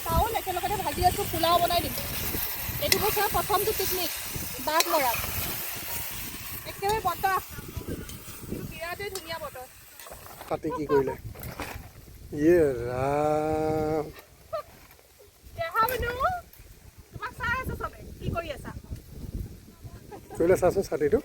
চাউল একেলগতে ভাজি আছোঁ, পোলাও বনাই দিম। এইটো বছৰ প্ৰথমটো পিকনিক বাঘ মৰা। একেবাৰে বতৰ বিৰাটেই ধুনীয়া বতৰ। কাটি কি কৰিলে? ইয়ে ৰাম, তোমাক চাই আছো চবে, কি কৰি আছা? কৰিলে চাচোন ছাতিটো।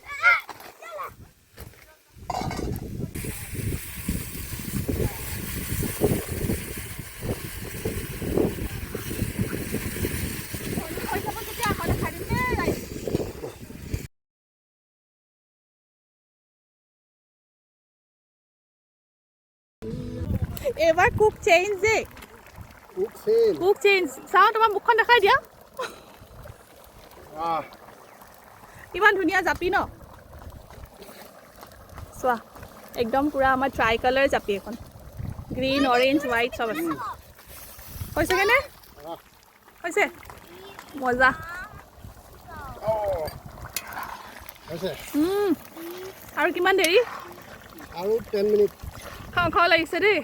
এইবাৰ কুক চেঞ্জ দেই, কুক চেঞ্জ। চাওঁ তোমাৰ মুখখন দেখাই দিয়া। ইমান ধুনীয়া জাপি ন, চোৱা একদম পুৰা আমাৰ ট্ৰাই কালাৰ জাপি এখন, গ্ৰীণ অৰেঞ্জ হোৱাইট চব আছে। হৈছেগৈ নে? হৈছে মজা। আৰু কিমান দেৰি? আৰু 10 মিনিট। খাওঁ খাওঁ লাগিছে দেই।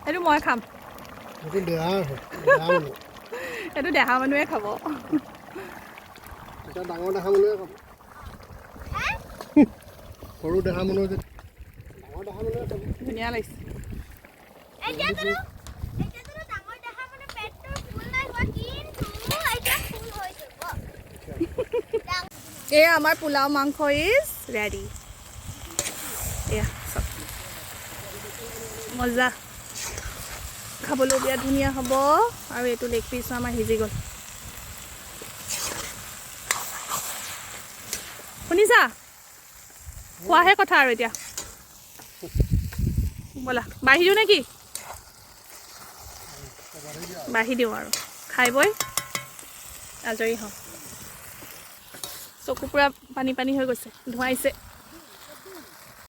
এইটো মই খাম, এইটো দেহা মানুহে খাব। ডাঙৰ দেখা মানুহে খাব, সৰু দেখা মানুহ যে ডাঙৰ দেখা মানুহে খাব। ধুনীয়া লাগিছে। এয়া আমাৰ পোলাও মাংস ইজ ৰেডি। এয়া চব মজা, খাবলৈ বিৰাট ধুনীয়া হ'ব। আৰু এইটো লেগ পিছো আমাৰ সিজি গ'ল। শুনিছা? খোৱাহে কথা আৰু এতিয়া। ব'লা বাঢ়ি দিওঁ নে কি? বাঢ়ি দিওঁ আৰু খাই বৈ আজৰি হওঁ। চকু পূৰা পানী পানী হৈ গৈছে, ধোঁৱাইছে।